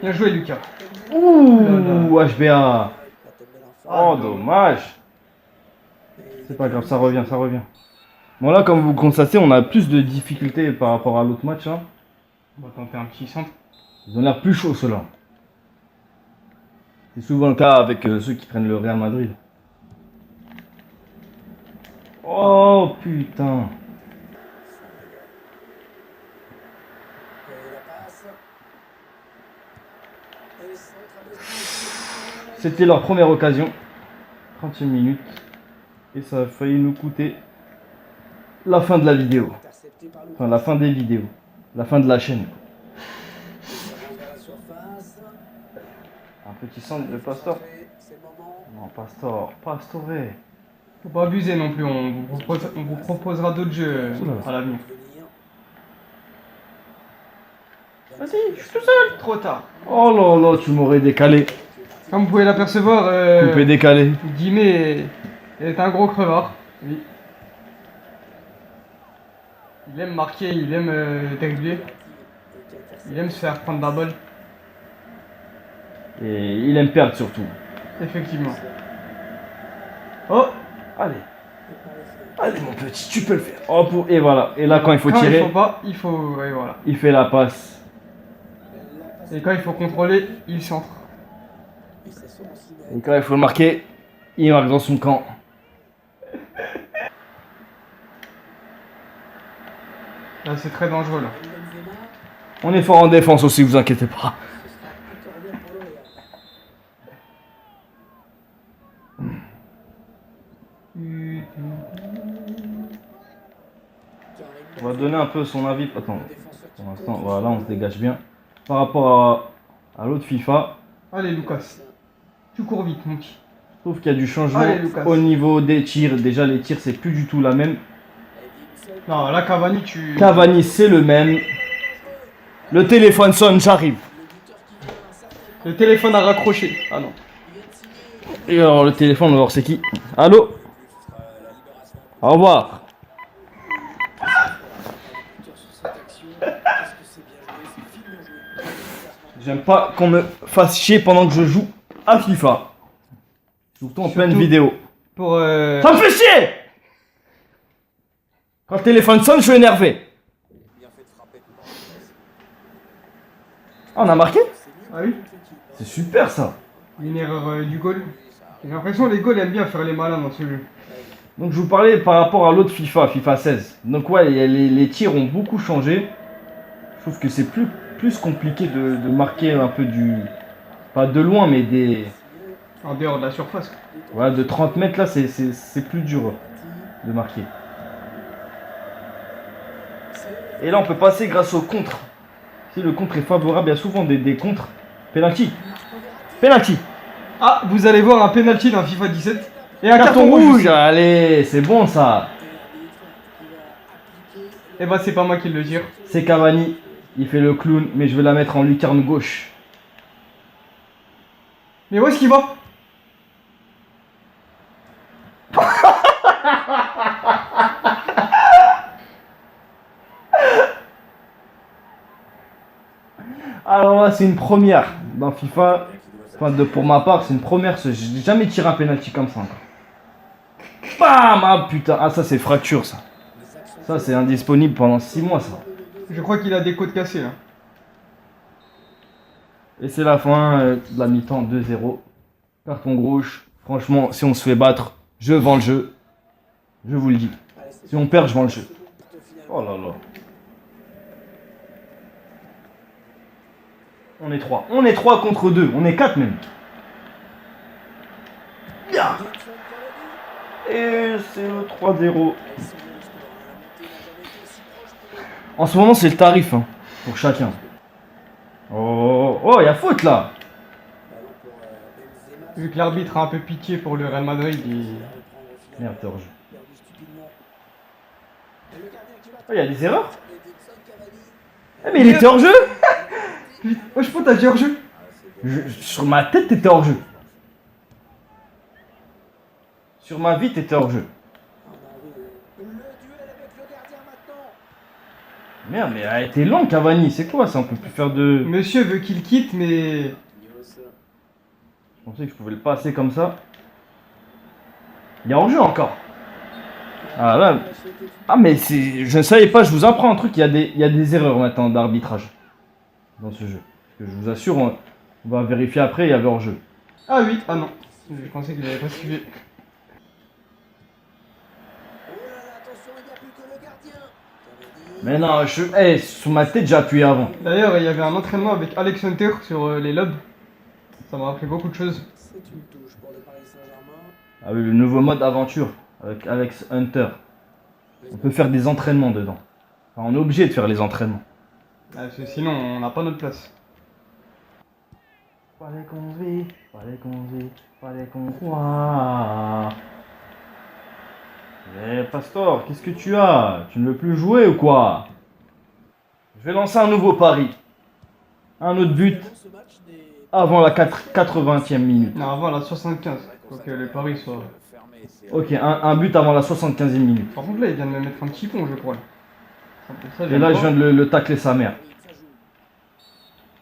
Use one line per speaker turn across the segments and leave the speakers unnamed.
Bien joué, Lucas.
Ouh, HBA.
Ah,
Oh, dommage. C'est pas grave, ça revient, ça revient. Bon, là, comme vous constatez, on a plus de difficultés par rapport à l'autre match. Hein.
On va tenter un petit centre.
Ils ont l'air plus chauds, ceux-là. C'est souvent le cas avec ceux qui prennent le Real Madrid. Oh, putain. C'était leur première occasion. 30e minute. Et ça a failli nous coûter la fin de la vidéo. Enfin, la fin des vidéos. La fin de la chaîne. Un petit centre de Pastor. Non, Pastor. Pastore.
Faut pas abuser non plus, on vous proposera d'autres jeux
Oula.
à l'avenir.
Vas-y, je suis tout seul.
Trop tard.
Oh là là, tu m'aurais décalé.
Comme vous pouvez l'apercevoir,
Coupé décalé.
Guimet est un gros crevard. Oui. Il aime marquer, il aime dribbler. Il aime se faire prendre la balle.
Et il aime perdre surtout.
Effectivement. Oh!
Allez. Allez mon petit, tu peux le faire. Oh, et voilà. Et là quand il faut
Quand
tirer,
il faut pas, il faut. Ouais, voilà.
il fait la passe.
Et quand il faut contrôler, il centre.
Et quand il faut le marquer, il marque dans son camp.
Là, c'est très dangereux là.
On est fort en défense aussi, vous inquiétez pas. On va donner un peu son avis. Attends, pour l'instant, voilà, on se dégage bien. Par rapport à l'autre FIFA,
Allez, Lucas. Tu cours vite, mon petit.
je trouve qu'il y a du changement
Allez, Lucas.
au niveau des tirs. Déjà, les tirs, c'est plus du tout la même.
Non, là, Cavani, tu.
Cavani, c'est le même. Le téléphone sonne, j'arrive.
Le téléphone a raccroché. Ah non.
Et alors, le téléphone, on va voir c'est qui. Allô? Au revoir. J'aime pas qu'on me fasse chier pendant que je joue à FIFA. Surtout en pleine
Surtout-
vidéo.
Pour.
Ça me fait chier! Quand le téléphone sonne, je suis énervé. Ah, on a marqué?
Ah oui?
C'est super ça.
Une erreur du goal. J'ai l'impression que les goals aiment bien faire les malins dans ce jeu.
Donc je vous parlais par rapport à l'autre FIFA, FIFA 16. Donc ouais, les tirs ont beaucoup changé. Je trouve que c'est plus compliqué de marquer un peu du... Pas de loin, mais des...
En dehors de la surface.
Voilà, de 30 mètres là, c'est plus dur de marquer. Et là, on peut passer grâce au contre. Si le contre est favorable, il y a souvent des contres. Penalty. Penalty.
Ah, vous allez voir un penalty dans FIFA 17. Et un
Carton rouge.
aussi.
Allez, c'est bon ça.
Et bah, c'est pas moi qui le tire.
C'est Cavani. Il fait le clown, mais je vais la mettre en lucarne gauche.
Mais où est-ce qu'il va?
Alors là, c'est une première dans FIFA. Enfin, pour ma part, c'est une première. J'ai jamais tiré un penalty comme ça encore. Bam! Ah putain, ah ça c'est fracture ça. Ça c'est indisponible pendant 6 mois ça.
Je crois qu'il a des côtes cassées là.
Et c'est la fin de la mi-temps 2-0. Carton rouge. Franchement, si on se fait battre, je vends le jeu. Je vous le dis. Si on perd, je vends le jeu. Oh là là. On est 3. On est 3 contre 2. On est 4 même. Bien. Et c'est le 3-0. En ce moment, c'est le tarif hein, pour chacun. Oh, il y a faute là.
Vu que l'arbitre a un peu pitié pour le Real Madrid, il...
Merde, t'es hors jeu. Oh, il y a des erreurs. Eh, mais il était hors jeu.
Oh, je pense que t'as dit hors jeu.
Sur ma tête, t'étais hors jeu. Sur ma vie, t'étais hors jeu. Merde, mais elle était lent, Cavani. C'est quoi ça? On peut plus faire de.
Monsieur veut qu'il quitte, mais...
Je pensais que je pouvais le passer comme ça. Il y a hors-jeu encore. Ah là. Ah, mais c'est. Je ne savais pas, je vous apprends un truc. Il y a des erreurs maintenant d'arbitrage dans ce jeu. Parce que je vous assure, on va vérifier après, il y avait hors-jeu.
Ah oui, ah non. Je pensais qu'il avait pas suivi.
Mais non, eh, sur ma tête, j'ai appuyé avant.
D'ailleurs, il y avait un entraînement avec Alex Hunter sur les lobes. Ça m'a appris beaucoup de choses.
Ah oui, le nouveau mode aventure avec Alex Hunter. On peut faire des entraînements dedans. Enfin, on est obligé de faire les entraînements.
Ah, parce que sinon, on n'a pas notre place.
Fallait qu'on vit, fallait qu'on vit, fallait qu'on voit. Eh, Pastor, qu'est-ce que tu as? Tu ne veux plus jouer ou quoi? Je vais lancer un nouveau pari. Un autre but avant la 80e minute.
Non, avant la 75. Faut que les paris soient...
Ok, un but avant la 75e minute.
Par contre, là, il vient de me mettre un petit pont, je crois. Ça,
Et
j'aime
là,
pas.
je viens de le tacler sa mère.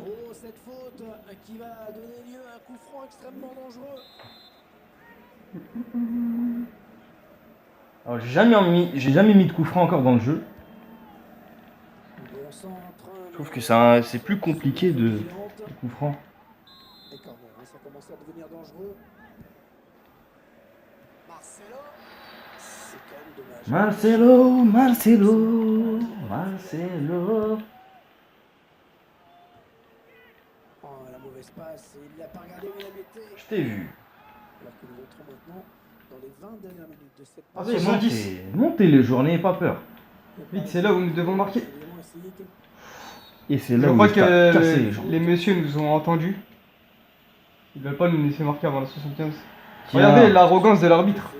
Oh, cette faute qui va donner lieu à un coup franc extrêmement dangereux.
Alors, j'ai jamais mis de coup franc encore dans le jeu.
Bon centre.
Je trouve que c'est plus compliqué de coup franc.
Et corner, hein, ça commence à devenir dangereux. Marcelo. C'est quand même dommage.
Marcelo.
Oh, la mauvaise passe, il l'a pas regardé où il la mettait.
Je t'ai vu.
Alors que nous rentrons maintenant dans les 20 dernières minutes de cette
Ah,
partie.
oui, 70.
Montez les joueurs, n'ayez pas peur.
Vite, c'est là où nous devons marquer.
Et c'est
Je
là où
crois
il t'a cassé
que
les jambes.
les messieurs nous ont entendus. Ils veulent pas nous laisser marquer avant la 75.
Tiens.
Regardez l'arrogance de l'arbitre.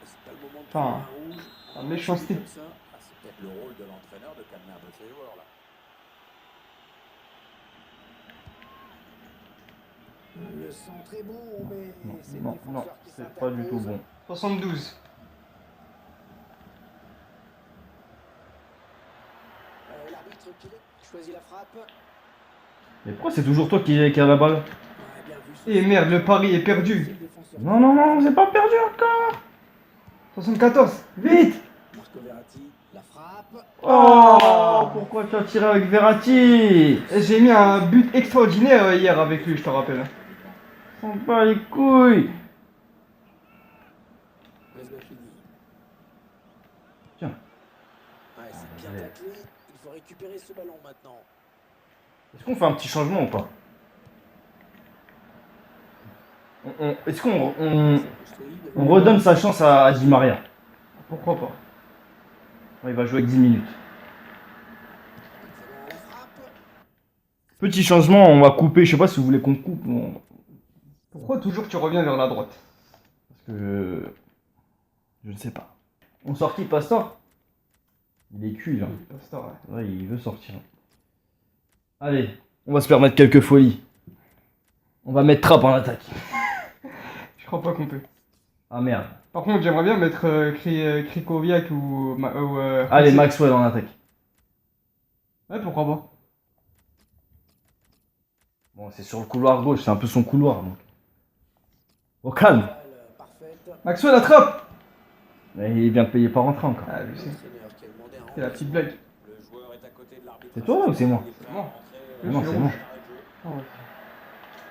C'est pas le moment de
Enfin,
prendre un rouge.
la méchanceté.
Comme ça.
Ah, c'est peut-être le rôle de l'entraîneur de calmer un peu ses joueurs là.
Le centre est bon, mais c'est le
Non,
défenseur qui
c'est pas du tout
s'interpose.
bon.
72.
L'arbitre qui choisit la frappe.
Mais pourquoi c'est toujours toi qui a la balle?
Ouais, bien vu.
Et merde, le pari est
C'est
perdu.
le défenseur.
Non, c'est pas perdu encore.
74. Vite.
Marco Verratti, la frappe.
Oh, pourquoi tu as tiré avec Verratti?
J'ai mis un but extraordinaire hier avec lui, je te rappelle.
On bat les couilles.
Resbachini.
Tiens.
Ouais, c'est bien taclé. Il faut récupérer ce ballon maintenant.
Est-ce qu'on fait un petit changement ou pas? Est-ce qu'on redonne sa chance à Di Maria?
Pourquoi pas?
Ouais, il va jouer avec 10 minutes.
La frappe.
Petit changement, on va couper. Je sais pas si vous voulez qu'on coupe.
Pourquoi toujours tu reviens vers la droite?
Parce que je ne sais pas. On sort qui, Pastor? Il est cuit là.
Pastor, ouais.
Ouais, il veut sortir. Allez, on va se permettre quelques folies. On va mettre Trapp en attaque.
Je crois pas qu'on peut.
Ah merde.
Par contre, j'aimerais bien mettre Krikoviak ou...
Allez, Maxwell en attaque.
Ouais, pourquoi pas?
Bon, c'est sur le couloir gauche, c'est un peu son couloir. Donc. Au calme.
Balle parfaite.
Maxwell attrape.
Mais il vient de payer pas rentrer encore.
Ah, lui, c'est
L'entraîneur qui a demandé un
c'est la petite blague.
Le joueur est à côté de l'arbitre.
C'est toi ou c'est moi?
C'est moi.
Non,
Non, c'est moi.
Ah, ouais.
On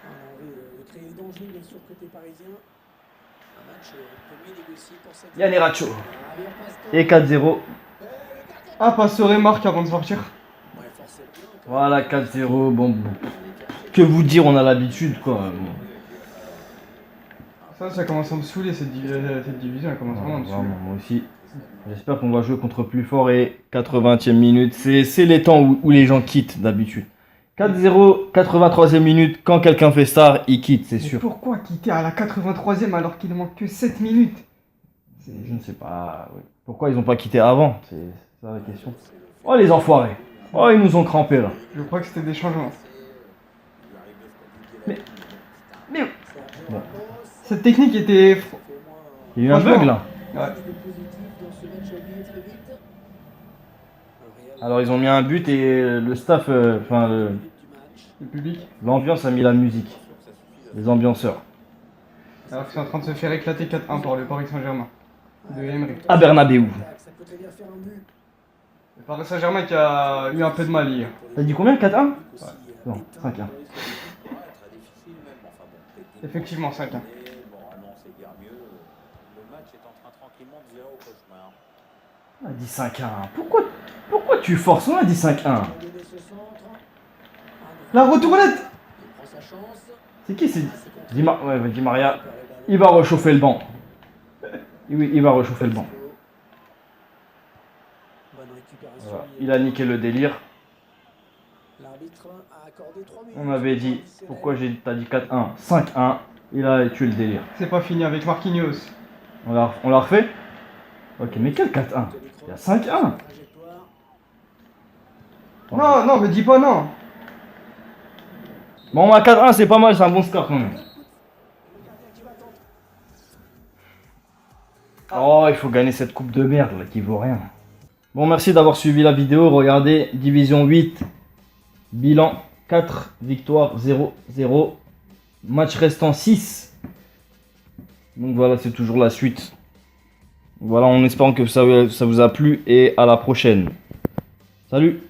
a envie de créer le danger, bien sûr, côté parisien. Un match premier négocié pour cette.
Yann Eracho.
Ah, bien passe
Et 4-0.
Ah, Pastore marque avant de sortir.
Ouais, forcément.
Voilà, 4-0. Bon. Que vous dire, on a l'habitude quoi. Bon.
Ça commence à me saouler cette division, elle commence vraiment à me saouler.
Vraiment, moi aussi. J'espère qu'on va jouer contre plus fort et 80e minute. C'est les temps où les gens quittent d'habitude. 4-0, 83e minute. Quand quelqu'un fait star, il quitte, c'est
Mais
sûr.
pourquoi quitter à la 83e alors qu'il ne manque que 7 minutes?
Je ne sais pas. Oui. Pourquoi ils n'ont pas quitté avant? C'est ça la question. Oh les enfoirés. Oh ils nous ont crampés là.
Je crois que c'était des changements.
Mais bon.
Cette technique était...
Il y a eu un
Franchement.
bug là.
Ouais.
Positif dans ce match oublié très vite.
Alors ils ont mis un but et le staff,
Le public.
l'ambiance a mis la musique. Les ambianceurs.
Alors qu'ils sont en train de se faire éclater 4-1 par le Paris Saint-Germain. De Emery.
À Bernabéu.
Ça peut très bien faire un but.
Le Paris Saint-Germain qui a eu un peu de mal hier.
T'as dit combien? 4-1? Non, 5-1.
Ouais, très difficile même. Enfin bon, techniquement,
Effectivement, 5-1.
moralement, c'est guère mieux. Le match est en train tranquillement de virer au cauchemar.
On a dit 5-1. Pourquoi tu forces? On a dit 5-1.
Il a donné ce centre.
La retournette.
Il prend sa chance.
C'est qui? C'est
C'est
Di Maria. Il va réchauffer le banc. Oui, il va réchauffer le banc.
Bonne récupération.
Voilà. Il a niqué le délire.
L'arbitre a accordé 3 minutes.
On avait dit, pourquoi t'as dit 4-1? 5-1. Il a tué le délire.
C'est pas fini avec Marquinhos.
On l'a refait? Ok, mais quel 4-1? Il y a 5-1.
Non, non, me dis pas non.
Bon, on a 4-1, c'est pas mal, c'est un bon score quand même. Oh, il faut gagner cette coupe de merde là qui vaut rien. Bon, merci d'avoir suivi la vidéo. Regardez, division 8, bilan 4 victoires 0-0. Match restant 6. Donc voilà, c'est toujours la suite. Voilà, en espérant que ça vous a plu et à la prochaine. Salut!